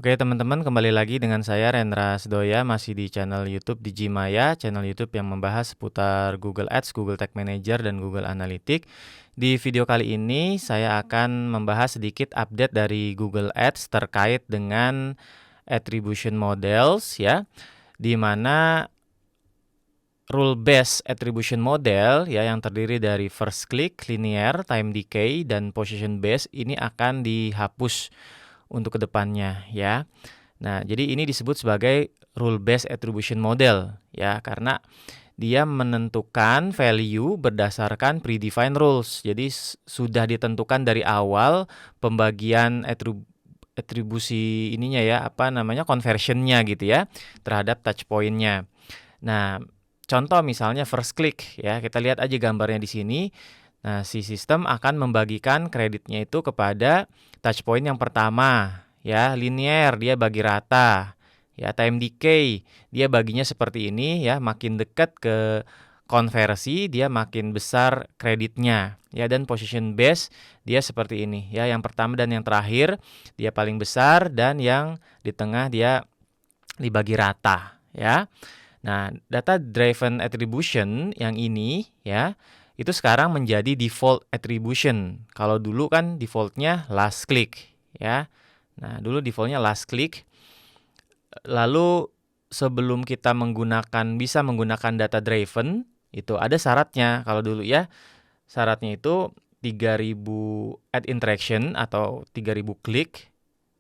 Oke teman-teman, kembali lagi dengan saya Rendra Sedoya, masih di channel YouTube Digimaya, channel YouTube yang membahas seputar Google Ads, Google Tag Manager, dan Google Analytics. Di video kali ini saya akan membahas sedikit update dari Google Ads terkait dengan attribution models ya, di mana rule based attribution model ya yang terdiri dari first click, linear, time decay, dan position based ini akan dihapus untuk kedepannya ya. Nah, jadi ini disebut sebagai rule based attribution model ya, karena dia menentukan value berdasarkan predefined rules. Jadi sudah ditentukan dari awal pembagian atribusi ininya ya, conversionnya gitu ya terhadap touch point-nya. Nah, contoh misalnya first click ya, kita lihat aja gambarnya di sini. Nah, si sistem akan membagikan kreditnya itu kepada touch point yang pertama ya, linear dia bagi rata. Ya, time decay dia baginya seperti ini ya, makin dekat ke konversi dia makin besar kreditnya. Ya, dan position base dia seperti ini ya, yang pertama dan yang terakhir dia paling besar dan yang di tengah dia dibagi rata ya. Nah, data driven attribution yang ini ya, itu sekarang menjadi default attribution. Kalau dulu kan defaultnya last click ya. Nah, dulu defaultnya last click. Lalu sebelum kita bisa menggunakan data driven, itu ada syaratnya. Kalau dulu ya, syaratnya itu 3000 ad interaction atau 3000 klik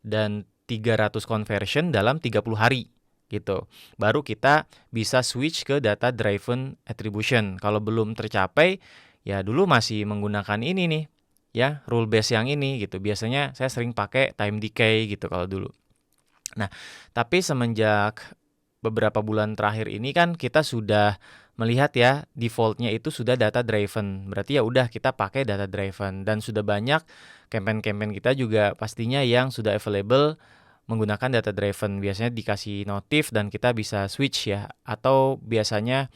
dan 300 conversion dalam 30 hari gitu. Baru kita bisa switch ke data driven attribution. Kalau belum tercapai, ya dulu masih menggunakan ini nih, ya rule base yang ini gitu. Biasanya saya sering pakai time decay gitu kalau dulu. Nah, tapi semenjak beberapa bulan terakhir ini kan kita sudah melihat ya defaultnya itu sudah data driven. Berarti ya udah kita pakai data driven dan sudah banyak campaign-campaign kita juga pastinya yang sudah available menggunakan data driven. Biasanya dikasih notif dan kita bisa switch ya, atau biasanya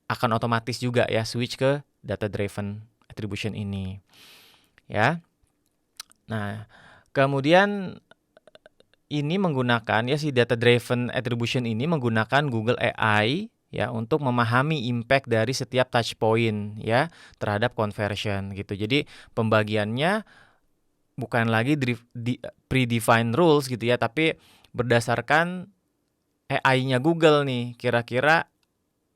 akan otomatis juga ya switch ke data driven attribution ini ya. Nah, kemudian ini menggunakan ya si data driven attribution ini menggunakan Google AI ya untuk memahami impact dari setiap touch point ya terhadap conversion gitu. Jadi pembagiannya bukan lagi predefined rules gitu ya, tapi berdasarkan AI-nya Google nih, kira-kira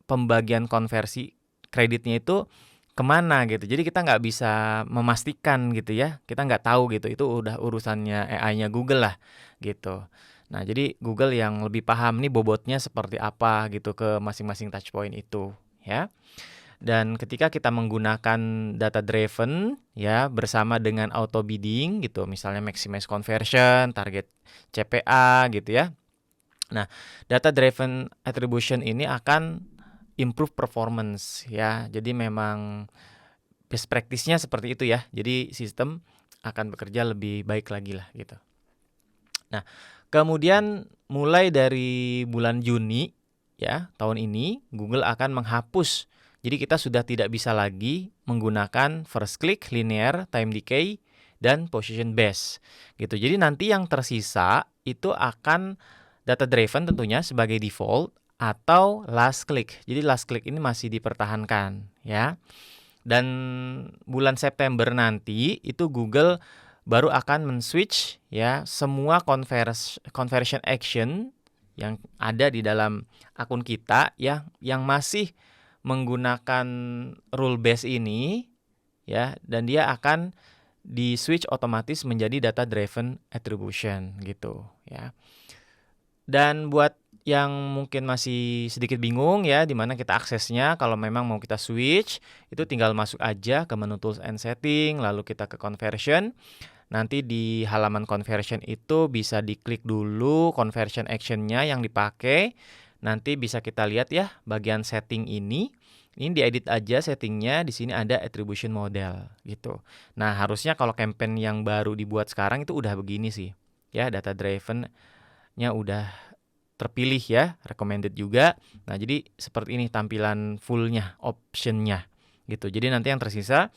pembagian konversi kreditnya itu kemana gitu. Jadi kita nggak bisa memastikan gitu ya, kita nggak tahu gitu, itu udah urusannya AI-nya Google lah gitu. Nah, jadi Google yang lebih paham nih bobotnya seperti apa gitu ke masing-masing touch point itu ya. Dan ketika kita menggunakan data driven ya bersama dengan auto bidding gitu, misalnya maximize conversion, target CPA gitu ya. Nah, data driven attribution ini akan improve performance ya. Jadi memang best practice-nya seperti itu ya. Jadi sistem akan bekerja lebih baik lagi lah gitu. Nah, kemudian mulai dari bulan Juni ya tahun ini Google akan menghapus. Jadi kita sudah tidak bisa lagi menggunakan first click, linear, time decay, dan position based gitu. Jadi nanti yang tersisa itu akan data driven tentunya sebagai default atau last click. Jadi last click ini masih dipertahankan ya. Dan bulan September nanti itu Google baru akan men-switch ya semua conversion action yang ada di dalam akun kita ya yang masih menggunakan rule base ini ya, dan dia akan di switch otomatis menjadi data driven attribution gitu ya. Dan buat yang mungkin masih sedikit bingung ya di mana kita aksesnya, kalau memang mau kita switch itu tinggal masuk aja ke menu tools and setting, lalu kita ke conversion. Nanti di halaman conversion itu bisa diklik dulu conversion actionnya yang dipakai. Nanti bisa kita lihat ya bagian setting ini. Ini diedit aja settingnya, di sini ada attribution model gitu. Nah, harusnya kalau campaign yang baru dibuat sekarang itu udah begini sih. Ya, data driven-nya udah terpilih ya, recommended juga. Nah, jadi seperti ini tampilan fullnya, optionnya gitu. Jadi nanti yang tersisa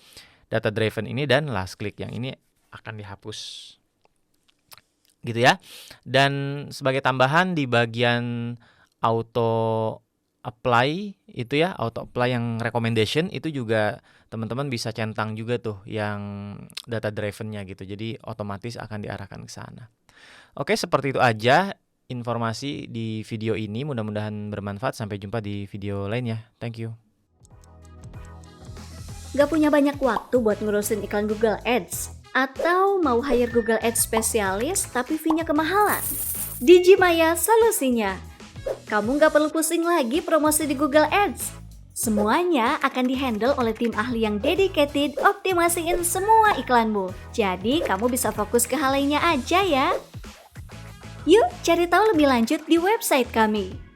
data driven ini dan last click, yang ini akan dihapus gitu ya. Dan sebagai tambahan di bagian auto apply itu ya, auto apply yang recommendation itu juga teman-teman bisa centang juga tuh yang data driven-nya gitu. Jadi otomatis akan diarahkan ke sana. Oke, seperti itu aja informasi di video ini. Mudah-mudahan bermanfaat. Sampai jumpa di video lainnya. Thank you. Gak punya banyak waktu buat ngurusin iklan Google Ads? Atau mau hire Google Ads spesialis tapi fee-nya kemahalan? Digimaya solusinya. Kamu gak perlu pusing lagi promosi di Google Ads. Semuanya akan dihandle oleh tim ahli yang dedicated optimasiin semua iklanmu. Jadi kamu bisa fokus ke hal lainnya aja ya. Yuk cari tahu lebih lanjut di website kami